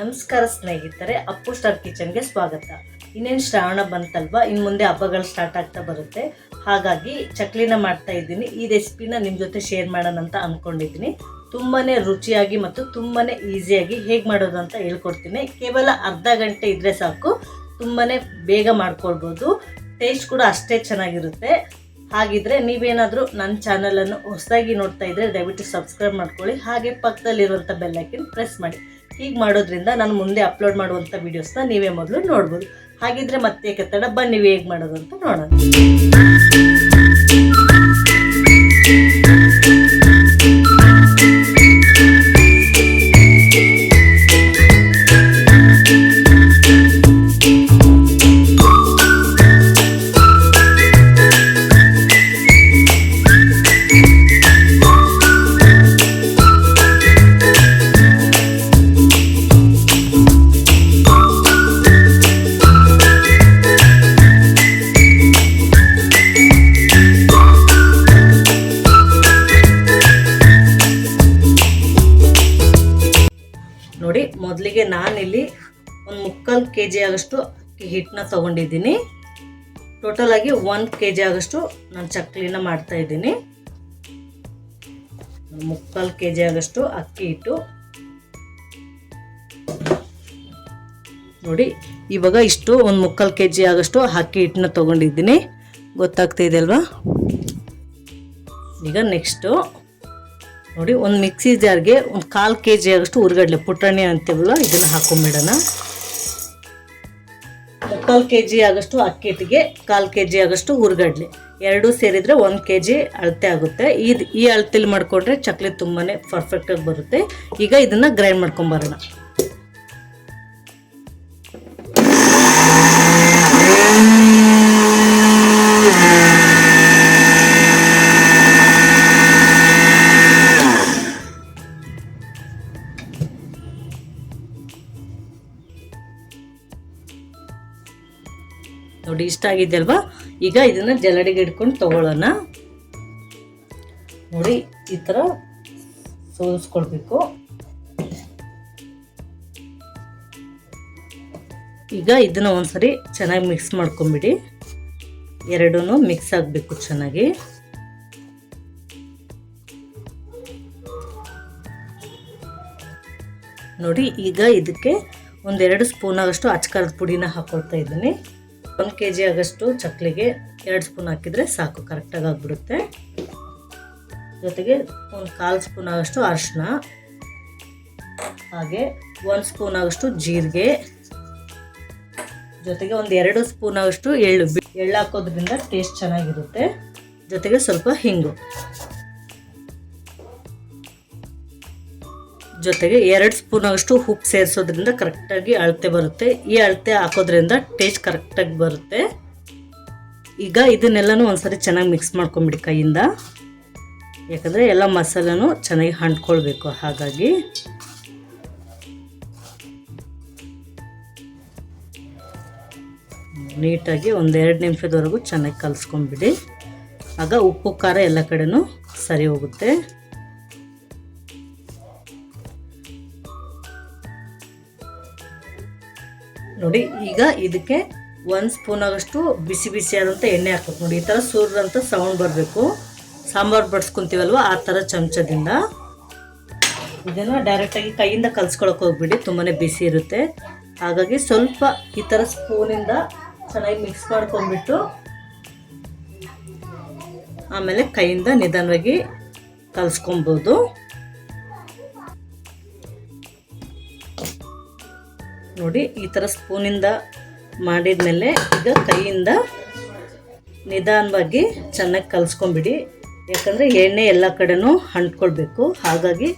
ನಮಸ್ಕಾರ ಸ್ನೇಹಿತರೆ, ಅಪ್ಪು ಸ್ಟಾರ್ ಕಿಚನ್ಗೆ ಸ್ವಾಗತ. ಇನ್ನೇನು ಶ್ರಾವಣ ಬಂತಲ್ವಾ, ಇನ್ನು ಮುಂದೆ ಹಬ್ಬಗಳು ಸ್ಟಾರ್ಟ್ ಆಗ್ತಾ ಬರುತ್ತೆ. ಹಾಗಾಗಿ ಚಕ್ಲಿನ ಮಾಡ್ತಾ ಇದ್ದೀನಿ. ಈ ರೆಸಿಪಿನ ನಿಮ್ಮ ಜೊತೆ ಶೇರ್ ಮಾಡೋಣ ಅಂತ ಅಂದ್ಕೊಂಡಿದ್ದೀನಿ. ತುಂಬಾ ರುಚಿಯಾಗಿ ಮತ್ತು ತುಂಬಾ ಈಸಿಯಾಗಿ ಹೇಗೆ ಮಾಡೋದು ಅಂತ ಹೇಳ್ಕೊಡ್ತೀನಿ. ಕೇವಲ ಅರ್ಧ ಗಂಟೆ ಇದ್ದರೆ ಸಾಕು, ತುಂಬಾ ಬೇಗ ಮಾಡ್ಕೊಳ್ಬೋದು. ಟೇಸ್ಟ್ ಕೂಡ ಅಷ್ಟೇ ಚೆನ್ನಾಗಿರುತ್ತೆ. ಹಾಗಿದ್ರೆ ನೀವೇನಾದರೂ ನನ್ನ ಚಾನಲನ್ನು ಹೊಸದಾಗಿ ನೋಡ್ತಾ ಇದ್ದರೆ ದಯವಿಟ್ಟು ಸಬ್ಸ್ಕ್ರೈಬ್ ಮಾಡ್ಕೊಳ್ಳಿ. ಹಾಗೆ ಪಕ್ಕದಲ್ಲಿರುವಂಥ ಬೆಲ್ ಐಕನ್ ಪ್ರೆಸ್ ಮಾಡಿ. ಹೀಗೆ ಮಾಡೋದ್ರಿಂದ ನಾನು ಮುಂದೆ ಅಪ್ಲೋಡ್ ಮಾಡುವಂಥ ವೀಡಿಯೋಸ್ನ ನೀವೇ ಮೊದಲು ನೋಡ್ಬೋದು. ಹಾಗಿದ್ರೆ ಮತ್ತೆ ತಡ ಬನ್ನಿ ಹೇಗೆ ಮಾಡೋದು ಅಂತ ನೋಡೋಣ. ನೋಡಿ, ಮೊದಲಿಗೆ ನಾನಿಲ್ಲಿ ಒಂದು 3/4 kg ಆಗಷ್ಟು ಅಕ್ಕಿ ಹಿಟ್ಟನ್ನ ತೊಗೊಂಡಿದ್ದೀನಿ. ಟೋಟಲ್ ಆಗಿ 1 kg ಆಗಷ್ಟು ನಾನು ಚಕ್ಲಿನ ಮಾಡ್ತಾ ಇದ್ದೀನಿ. 3/4 kg ಆಗಷ್ಟು ಅಕ್ಕಿ ಹಿಟ್ಟು. ನೋಡಿ, ಇವಾಗ ಇಷ್ಟು ಒಂದು 3/4 kg ಆಗಷ್ಟು ಅಕ್ಕಿ ಹಿಟ್ಟನ್ನ ತೊಗೊಂಡಿದ್ದೀನಿ. ಗೊತ್ತಾಗ್ತಾ ಇದೆ ಅಲ್ವಾ? ಈಗ ನೆಕ್ಸ್ಟು ನೋಡಿ, ಒಂದು ಮಿಕ್ಸಿ ಜಾರ್ಗೆ ಒಂದು 1/4 kg ಆಗಷ್ಟು ಹುರ್ಗಡ್ಲೆ, ಪುಟಾಣಿ ಅಂತೀವಲ್ಲ, ಇದನ್ನು ಹಾಕೊಂಡ್ಬಿಡೋಣ. 3/4 kg ಆಗಷ್ಟು ಅಕ್ಕಿ ಹಿಟ್ಟಿಗೆ 1/4 kg ಆಗಷ್ಟು ಹುರ್ಗಡ್ಲೆ ಎರಡೂ ಸೇರಿದರೆ 1 kg ಅಳತೆ ಆಗುತ್ತೆ. ಈ ಅಳತೆಲಿ ಮಾಡಿಕೊಂಡ್ರೆ ಚಕ್ಲಿ ತುಂಬಾ ಪರ್ಫೆಕ್ಟಾಗಿ ಬರುತ್ತೆ. ಈಗ ಇದನ್ನು ಗ್ರೈಂಡ್ ಮಾಡ್ಕೊಂಬರೋಣ. ನೋಡಿ, ಇಷ್ಟ ಆಗಿದೆ ಅಲ್ವಾ? ಈಗ ಇದನ್ನು ಜಲ್ಲಡಿಗೆ ಇಟ್ಕೊಂಡು ತಗೊಳ್ಳೋಣ. ನೋಡಿ, ಈ ಥರ ಸೋಲಿಸ್ಕೊಳ್ಬೇಕು. ಈಗ ಇದನ್ನು ಒಂದ್ಸರಿ ಚೆನ್ನಾಗಿ ಮಿಕ್ಸ್ ಮಾಡ್ಕೊಂಬಿಡಿ. ಎರಡೂ ಮಿಕ್ಸ್ ಆಗಬೇಕು ಚೆನ್ನಾಗಿ. ನೋಡಿ, ಈಗ ಇದಕ್ಕೆ 1-2 ಸ್ಪೂನ್ ಆಗಷ್ಟು ಅಚ್ಕಾರದ ಪುಡಿನ ಹಾಕೊಳ್ತಾ ಇದ್ದೀನಿ. 1 kg ಆಗಷ್ಟು ಚಕ್ಲಿಗೆ 2 ಸ್ಪೂನ್ ಹಾಕಿದರೆ ಸಾಕು, ಕರೆಕ್ಟಾಗಿ ಆಗಿಬಿಡುತ್ತೆ. ಜೊತೆಗೆ 1/4 ಸ್ಪೂನ್ ಆಗಷ್ಟು ಅರಿಶಿನ, ಹಾಗೆ 1 ಸ್ಪೂನ್ ಆಗಷ್ಟು ಜೀರಿಗೆ, ಜೊತೆಗೆ 1-2 ಸ್ಪೂನ್ ಆಗಷ್ಟು ಎಳ್ಳು ಹಾಕೋದ್ರಿಂದ ಟೇಸ್ಟ್ ಚೆನ್ನಾಗಿರುತ್ತೆ. ಜೊತೆಗೆ ಸ್ವಲ್ಪ ಹಿಂಗು, ಜೊತೆಗೆ 2 ಸ್ಪೂನ್ ಆಗಷ್ಟು ಉಪ್ಪು ಸೇರಿಸೋದ್ರಿಂದ ಕರೆಕ್ಟಾಗಿ ಅಳತೆ ಬರುತ್ತೆ. ಈ ಅಳತೆ ಹಾಕೋದ್ರಿಂದ ಟೇಸ್ಟ್ ಕರೆಕ್ಟಾಗಿ ಬರುತ್ತೆ. ಈಗ ಇದನ್ನೆಲ್ಲನೂ ಒಂದ್ಸರಿ ಚೆನ್ನಾಗಿ ಮಿಕ್ಸ್ ಮಾಡ್ಕೊಂಬಿಡಿ ಕೈಯಿಂದ, ಯಾಕಂದರೆ ಎಲ್ಲ ಮಸಾಲೆನೂ ಚೆನ್ನಾಗಿ ಅಂಟ್ಕೊಳ್ಬೇಕು. ಹಾಗಾಗಿ ನೀಟಾಗಿ 1-2 ನಿಮಿಷದವರೆಗೂ ಚೆನ್ನಾಗಿ ಕಲಿಸ್ಕೊಂಬಿಡಿ. ಆಗ ಉಪ್ಪು ಖಾರ ಎಲ್ಲ ಕಡೆನೂ ಸರಿ ಹೋಗುತ್ತೆ. ನೋಡಿ, ಈಗ ಇದಕ್ಕೆ 1 ಸ್ಪೂನ್ ಆಗಷ್ಟು ಬಿಸಿ ಬಿಸಿಯಾದಂಥ ಎಣ್ಣೆ ಹಾಕ್ಬೇಕು. ನೋಡಿ, ಈ ಥರ ಸುರ್ರಂತ ಸೌಂಡ್ ಬರಬೇಕು. ಸಾಂಬಾರು ಬಡಿಸ್ಕೊತೀವಲ್ವ, ಆ ಥರ ಚಮಚದಿಂದ. ಇದನ್ನು ಡೈರೆಕ್ಟಾಗಿ ಕೈಯಿಂದ ಕಲಿಸ್ಕೊಳಕ್ಕೆ ಹೋಗ್ಬಿಡಿ, ತುಂಬಾ ಬಿಸಿ ಇರುತ್ತೆ. ಹಾಗಾಗಿ ಸ್ವಲ್ಪ ಈ ಥರ ಸ್ಪೂನಿಂದ ಚೆನ್ನಾಗಿ ಮಿಕ್ಸ್ ಮಾಡ್ಕೊಂಡ್ಬಿಟ್ಟು ಆಮೇಲೆ ಕೈಯಿಂದ ನಿಧಾನವಾಗಿ ಕಲಿಸ್ಕೊಬೋದು. ನೋಡಿ, ಈ ಥರ ಸ್ಪೂನಿಂದ ಮಾಡಿದ್ಮೇಲೆ ಈಗ ಕೈಯಿಂದ ನಿಧಾನವಾಗಿ ಚೆನ್ನಾಗಿ ಕಲಿಸ್ಕೊಂಬಿಡಿ. ಯಾಕಂದರೆ ಎಣ್ಣೆ ಎಲ್ಲ ಕಡೆನೂ ಅಂಟ್ಕೊಳ್ಬೇಕು. ಹಾಗಾಗಿ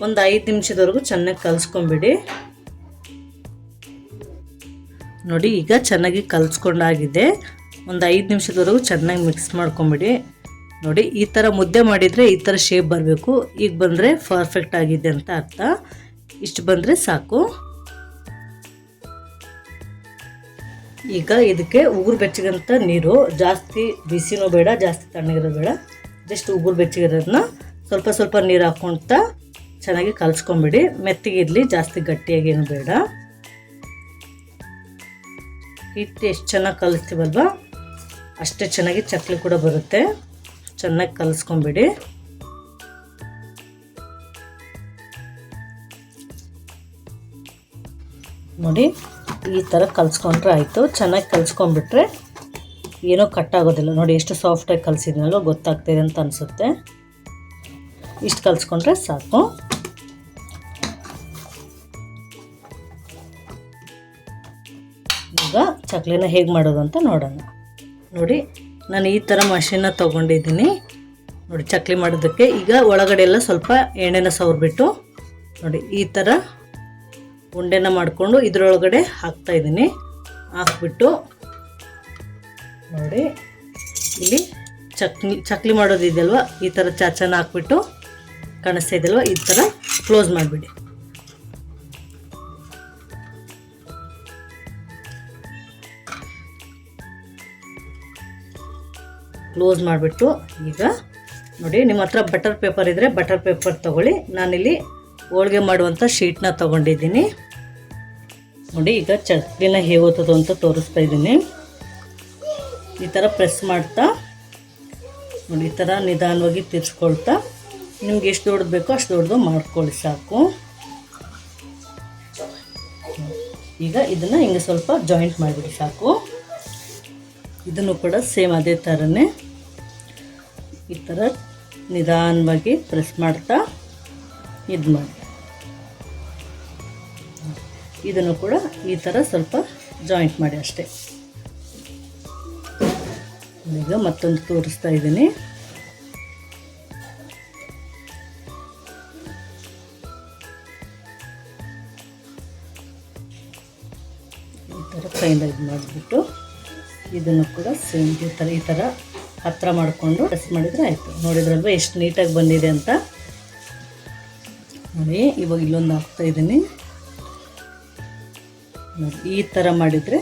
ಒಂದು 5 ನಿಮಿಷದವರೆಗೂ ಚೆನ್ನಾಗಿ ಕಲಿಸ್ಕೊಂಬಿಡಿ. ನೋಡಿ, ಈಗ ಚೆನ್ನಾಗಿ ಕಲಿಸ್ಕೊಂಡಾಗಿದೆ. ಒಂದು 5 ನಿಮಿಷದವರೆಗೂ ಚೆನ್ನಾಗಿ ಮಿಕ್ಸ್ ಮಾಡ್ಕೊಂಬಿಡಿ. ನೋಡಿ, ಈ ಥರ ಮುದ್ದೆ ಮಾಡಿದರೆ ಈ ಥರ ಶೇಪ್ ಬರಬೇಕು. ಈಗ ಬಂದರೆ ಪರ್ಫೆಕ್ಟ್ ಆಗಿದೆ ಅಂತ ಅರ್ಥ. ಇಷ್ಟು ಬಂದರೆ ಸಾಕು. ಈಗ ಇದಕ್ಕೆ ಉಗುರು ಬೆಚ್ಚಗಂತ ನೀರು, ಜಾಸ್ತಿ ಬಿಸಿನೂ ಬೇಡ, ಜಾಸ್ತಿ ತಣ್ಣಗಿರೋದು ಬೇಡ, ಜಸ್ಟ್ ಉಗುರು ಬೆಚ್ಚಗಿರೋದನ್ನ ಸ್ವಲ್ಪ ಸ್ವಲ್ಪ ನೀರು ಹಾಕ್ಕೊಳ್ತಾ ಚೆನ್ನಾಗಿ ಕಲಿಸ್ಕೊಂಬಿಡಿ. ಮೆತ್ತಗಿರಲಿ, ಜಾಸ್ತಿ ಗಟ್ಟಿಯಾಗಿ ಏನು ಬೇಡ. ಹಿಟ್ಟು ಎಷ್ಟು ಚೆನ್ನಾಗಿ ಕಲಿಸ್ತೀವಲ್ವ ಅಷ್ಟೇ ಚೆನ್ನಾಗಿ ಚಕ್ಲಿ ಕೂಡ ಬರುತ್ತೆ. ಚೆನ್ನಾಗಿ ಕಲಿಸ್ಕೊಂಬಿಡಿ. ನೋಡಿ ಈ ಥರ ಕಲಿಸ್ಕೊಂಡ್ರೆ ಆಯಿತು. ಚೆನ್ನಾಗಿ ಕಲಿಸ್ಕೊಂಡ್ಬಿಟ್ರೆ ಏನೋ ಕಟ್ಟಾಗೋದಿಲ್ಲ. ನೋಡಿ ಎಷ್ಟು ಸಾಫ್ಟಾಗಿ ಕಲಿಸಿದ್ನಲ್ವ, ಗೊತ್ತಾಗ್ತಿದೆ ಅಂತ ಅನಿಸುತ್ತೆ. ಇಷ್ಟು ಕಲಿಸ್ಕೊಂಡ್ರೆ ಸಾಕು. ಈಗ ಚಕ್ಲಿನ ಹೇಗೆ ಮಾಡೋದು ಅಂತ ನೋಡೋಣ. ನೋಡಿ ನಾನು ಈ ಥರ ಮಷಿನ್ನ ತೊಗೊಂಡಿದ್ದೀನಿ. ನೋಡಿ ಚಕ್ಲಿ ಮಾಡೋದಕ್ಕೆ. ಈಗ ಒಳಗಡೆ ಎಲ್ಲ ಸ್ವಲ್ಪ ಎಣ್ಣೆನ ಸವರ್ಬಿಟ್ಟು ನೋಡಿ ಈ ಥರ ಉಂಡೆನ ಮಾಡಿಕೊಂಡು ಇದರೊಳಗಡೆ ಹಾಕ್ತಾಯಿದ್ದೀನಿ. ಹಾಕ್ಬಿಟ್ಟು ನೋಡಿ ಇಲ್ಲಿ ಚಕ್ಲಿ ಮಾಡೋದಿದೆಯಲ್ವ, ಈ ಥರ ಚಾಚನ ಹಾಕ್ಬಿಟ್ಟು ಕಾಣಿಸ್ತಾ ಇದೆಯಲ್ವ, ಈ ಥರ ಕ್ಲೋಸ್ ಮಾಡಿಬಿಡಿ. ಕ್ಲೋಸ್ ಮಾಡಿಬಿಟ್ಟು ಈಗ ನೋಡಿ ನಿಮ್ಮ ಹತ್ರ ಬಟರ್ ಪೇಪರ್ ಇದ್ದರೆ ಬಟರ್ ಪೇಪರ್ ತೊಗೊಳ್ಳಿ. ನಾನಿಲ್ಲಿ ಹೋಳಿಗೆ ಮಾಡುವಂಥ ಶೀಟ್ನ ತೊಗೊಂಡಿದ್ದೀನಿ. ನೋಡಿ ಈಗ ಚಕ್ಲಿನ ಹೇಗೆ ಓದೋದು ಅಂತ ತೋರಿಸ್ತಾ ಇದ್ದೀನಿ. ಈ ಥರ ಪ್ರೆಸ್ ಮಾಡ್ತಾ ನೋಡಿ ಈ ಥರ ನಿಧಾನವಾಗಿ ತಿರ್ಸ್ಕೊಳ್ತಾ ನಿಮ್ಗೆ ಎಷ್ಟು ದೊಡ್ಡದು ಬೇಕೋ ಅಷ್ಟು ದೊಡ್ಡದು ಮಾಡ್ಕೊಳ್ಳಿ ಸಾಕು. ಈಗ ಇದನ್ನು ಹಿಂಗೆ ಸ್ವಲ್ಪ ಜಾಯಿಂಟ್ ಮಾಡಿಬಿಡಿ ಸಾಕು. ಇದನ್ನು ಕೂಡ ಸೇಮ್ ಅದೇ ಥರನೇ ಈ ಥರ ನಿಧಾನವಾಗಿ ಪ್ರೆಸ್ ಮಾಡ್ತಾ ಇದು ಮಾಡಿ. ಇದನ್ನು ಕೂಡ ಈ ಥರ ಸ್ವಲ್ಪ ಜಾಯಿಂಟ್ ಮಾಡಿ ಅಷ್ಟೇ. ಈಗ ಮತ್ತೊಂದು ತೋರಿಸ್ತಾ ಇದ್ದೀನಿ. ಈ ಥರ ಕೈಯಿಂದ ಇದು ಮಾಡಿಬಿಟ್ಟು ಇದನ್ನು ಕೂಡ ಸೇಮ್ ಈ ಥರ ಹತ್ತಿರ ಮಾಡಿಕೊಂಡು ಪ್ರೆಸ್ ಮಾಡಿದರೆ ಆಯಿತು. ನೋಡಿದ್ರಲ್ವ ಎಷ್ಟು ನೀಟಾಗಿ ಬಂದಿದೆ ಅಂತ. ನೋಡಿ ಇವಾಗ ಇಲ್ಲೊಂದು ಹಾಕ್ತಾಯಿದ್ದೀನಿ. ನೋಡಿ ಈ ಥರ ಮಾಡಿದರೆ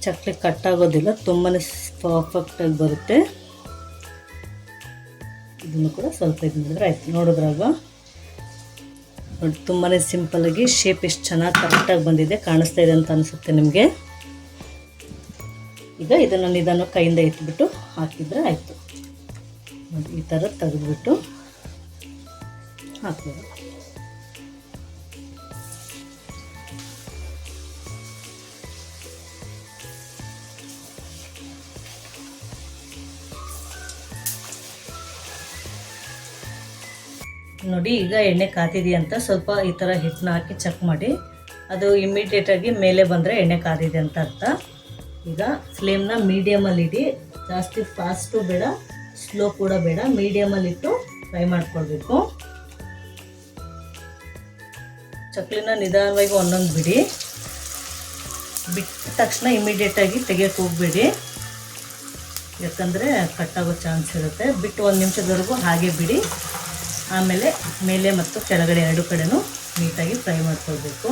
ಚಕ್ಲಿ ಕಟ್ಟಾಗೋದಿಲ್ಲ, ತುಂಬಾ ಪರ್ಫೆಕ್ಟಾಗಿ ಬರುತ್ತೆ. ಇದನ್ನು ಕೂಡ ಸ್ವಲ್ಪ ಇದು ಮಾಡಿದ್ರೆ ಆಯಿತು. ನೋಡಿದ್ರಲ್ವ ನೋಡಿ ತುಂಬಾ ಸಿಂಪಲ್ಲಾಗಿ ಶೇಪ್ ಎಷ್ಟು ಚೆನ್ನಾಗಿ ಕರೆಕ್ಟಾಗಿ ಬಂದಿದೆ, ಕಾಣಿಸ್ತಾ ಇದೆ ಅಂತ ಅನಿಸುತ್ತೆ ನಿಮಗೆ. ಈಗ ಇದನ್ನು ನಿಧಾನ ಕೈಯಿಂದ ಎತ್ತಿಬಿಟ್ಟು ಹಾಕಿದರೆ ಆಯಿತು. ನೋಡಿ ಈ ಥರ ತೆಗೆದುಬಿಟ್ಟು ಹಾಕ್ಬೋದು. ನೋಡಿ ಈಗ ಎಣ್ಣೆ ಕಾದಿದೆ ಅಂತ ಸ್ವಲ್ಪ ಈ ಥರ ಹಿಟ್ಟನ್ನ ಹಾಕಿ ಚೆಕ್ ಮಾಡಿ. ಅದು ಇಮಿಡಿಯೇಟಾಗಿ ಮೇಲೆ ಬಂದರೆ ಎಣ್ಣೆ ಕಾದಿದೆ ಅಂತ ಅರ್ಥ. ಈಗ ಫ್ಲೇಮ್ನ ಮೀಡಿಯಮಲ್ಲಿ ಇಡಿ. ಜಾಸ್ತಿ ಫಾಸ್ಟು ಬೇಡ, ಸ್ಲೋ ಕೂಡ ಬೇಡ, ಮೀಡಿಯಮಲ್ಲಿಟ್ಟು ಫ್ರೈ ಮಾಡ್ಕೊಳ್ಬೇಕು. ಚಕ್ಲಿನ ನಿಧಾನವಾಗಿ ಒಂದೊಂದು ಬಿಡಿ. ಬಿಟ್ಟ ತಕ್ಷಣ ಇಮಿಡಿಯೇಟಾಗಿ ತೆಗಿಯೋಕ್ಕೆ ಹೋಗಬೇಡಿ, ಯಾಕಂದರೆ ಕಟ್ಟಾಗೋ ಚಾನ್ಸ್ ಇರುತ್ತೆ. ಬಿಟ್ಟು 1 ನಿಮಿಷದವರೆಗೂ ಹಾಗೆ ಬಿಡಿ. ಆಮೇಲೆ ಮೇಲೆ ಮತ್ತು ಕೆಳಗಡೆ ಎರಡು ಕಡೆನೂ ನೀಟಾಗಿ ಫ್ರೈ ಮಾಡ್ಕೊಳ್ಬೇಕು.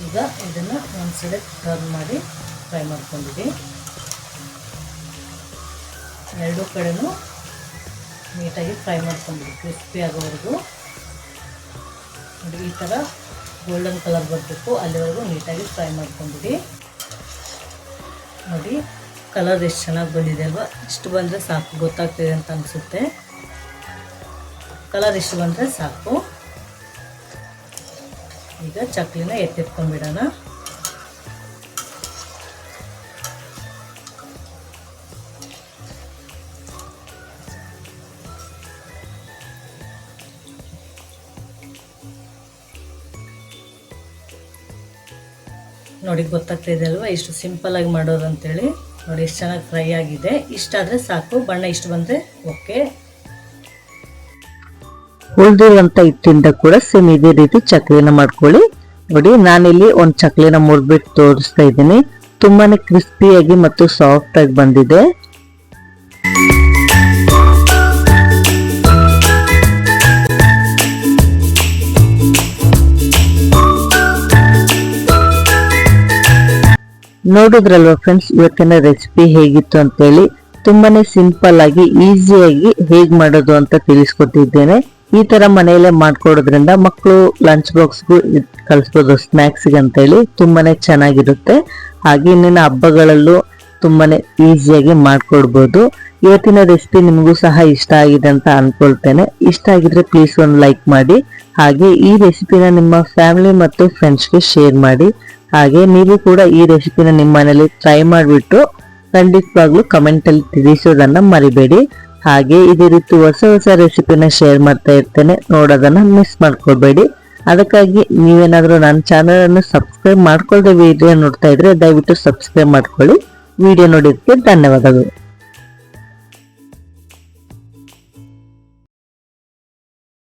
ಈಗ ಇದನ್ನು ಒಂದು ಸೈಡ್ ಟರ್ನ್ ಮಾಡಿ ಫ್ರೈ ಮಾಡ್ಕೊಂಡಿದ್ದೀವಿ. ಎರಡೂ ಕಡೆನೂ ನೀಟಾಗಿ ಫ್ರೈ ಮಾಡ್ಕೊಂಡ್ಬಿಡಿ, ಕ್ರಿಸ್ಪಿ ಆಗೋವರೆಗೂ. ನೋಡಿ ಈ ಥರ ಗೋಲ್ಡನ್ ಕಲರ್ ಬರಬೇಕು, ಅಲ್ಲಿವರೆಗೂ ನೀಟಾಗಿ ಫ್ರೈ ಮಾಡ್ಕೊಂಡ್ಬಿಡಿ. ನೋಡಿ ಕಲರ್ ಎಷ್ಟು ಚೆನ್ನಾಗಿ ಬಂದಿದೆ ಅಲ್ವಾ. ಇಷ್ಟು ಬಂದರೆ ಸಾಕು, ಗೊತ್ತಾಗ್ತಿದೆ ಅಂತ ಅನಿಸುತ್ತೆ. ಕಲರ್ ಇಷ್ಟು ಬಂದರೆ ಸಾಕು. ಈಗ ಚಕ್ಲಿನ ಎತ್ತಿಟ್ಕೊಂಡ್ಬಿಡೋಣ. ನೋಡಿ ಗೊತ್ತಾಗ್ತಾ ಇದೆ ಅಲ್ವಾ ಇಷ್ಟು ಸಿಂಪಲ್ಲಾಗಿ ಮಾಡೋದು ಅಂತೇಳಿ. ನೋಡಿ ಎಷ್ಟು ಚೆನ್ನಾಗಿ ಫ್ರೈ ಆಗಿದೆ. ಇಷ್ಟಾದರೆ ಸಾಕು, ಬಣ್ಣ ಇಷ್ಟು ಬಂದರೆ ಓಕೆ. ಉಳಿದಿರುವಂಥ ಹಿಟ್ಟಿಂದ ಕೂಡ ಸೇಮ್ ಇದೇ ರೀತಿ ಚಕ್ಲಿನ ಮಾಡ್ಕೊಳ್ಳಿ. ನೋಡಿ ನಾನಿಲ್ಲಿ ಒಂದು ಚಕ್ಲಿನ ಮುರಿದ್ಬಿಟ್ಟು ತೋರಿಸ್ತಾ ಇದ್ದೀನಿ. ತುಂಬಾನೇ ಕ್ರಿಸ್ಪಿಯಾಗಿ ಮತ್ತು ಸಾಫ್ಟ್ ಆಗಿ ಬಂದಿದೆ. ನೋಡಿದ್ರಲ್ವಾ ಫ್ರೆಂಡ್ಸ್, ಇವತ್ತಿನ ರೆಸಿಪಿ ಹೇಗಿತ್ತು ಅಂತೇಳಿ. ತುಂಬಾನೇ ಸಿಂಪಲ್ ಆಗಿ ಈಸಿಯಾಗಿ ಹೇಗ್ ಮಾಡೋದು ಅಂತ ತಿಳಿಸ್ಕೊಟ್ಟಿದ್ದೇನೆ. ಈ ತರ ಮನೆಯಲ್ಲೇ ಮಾಡ್ಕೊಡೋದ್ರಿಂದ ಮಕ್ಕಳು ಲಂಚ್ ಬಾಕ್ಸ್ಗೂ ಕಳಿಸ್ಬೋದು ಸ್ನ್ಯಾಕ್ಸ್ಗೆ ಅಂತೇಳಿ. ತುಂಬಾನೇ ಚೆನ್ನಾಗಿರುತ್ತೆ. ಹಾಗೆ ಇನ್ನಿನ ಹಬ್ಬಗಳಲ್ಲೂ ತುಂಬಾನೇ ಈಸಿಯಾಗಿ ಮಾಡ್ಕೊಡ್ಬೋದು. ಇವತ್ತಿನ ರೆಸಿಪಿ ನಿಮಗೂ ಸಹ ಇಷ್ಟ ಆಗಿದೆ ಅಂತ ಅನ್ಕೊಳ್ತೇನೆ. ಇಷ್ಟ ಆಗಿದ್ರೆ ಪ್ಲೀಸ್ ಒಂದು ಲೈಕ್ ಮಾಡಿ. ಹಾಗೆ ಈ ರೆಸಿಪಿನ ನಿಮ್ಮ ಫ್ಯಾಮಿಲಿ ಮತ್ತು ಫ್ರೆಂಡ್ಸ್ಗೆ ಶೇರ್ ಮಾಡಿ. ಹಾಗೆ ನೀವು ಕೂಡ ಈ ರೆಸಿಪಿನ ನಿಮ್ಮ ಮನೇಲಿ ಟ್ರೈ ಮಾಡಿಬಿಟ್ಟು ಖಂಡಿತವಾಗ್ಲೂ ಕಮೆಂಟ್ ಅಲ್ಲಿ ತಿಳಿಸೋದನ್ನ ಮರಿಬೇಡಿ. ಹಾಗೆ ಇದೇ ರೀತಿ ಹೊಸ ಹೊಸ ರೆಸಿಪಿನ ಶೇರ್ ಮಾಡ್ತಾ ಇರ್ತೇನೆ, ನೋಡೋದನ್ನ ಮಿಸ್ ಮಾಡ್ಕೊಳ್ಬೇಡಿ. ಅದಕ್ಕಾಗಿ ನೀವೇನಾದ್ರೂ ನನ್ನ ಚಾನಲ್ ಅನ್ನು ಸಬ್ಸ್ಕ್ರೈಬ್ ಮಾಡ್ಕೊಳ್ದೆ ವಿಡಿಯೋ ನೋಡ್ತಾ ಇದ್ರೆ ದಯವಿಟ್ಟು ಸಬ್ಸ್ಕ್ರೈಬ್ ಮಾಡ್ಕೊಳ್ಳಿ. ವಿಡಿಯೋ ನೋಡಿದ್ದಕ್ಕೆ ಧನ್ಯವಾದಗಳು.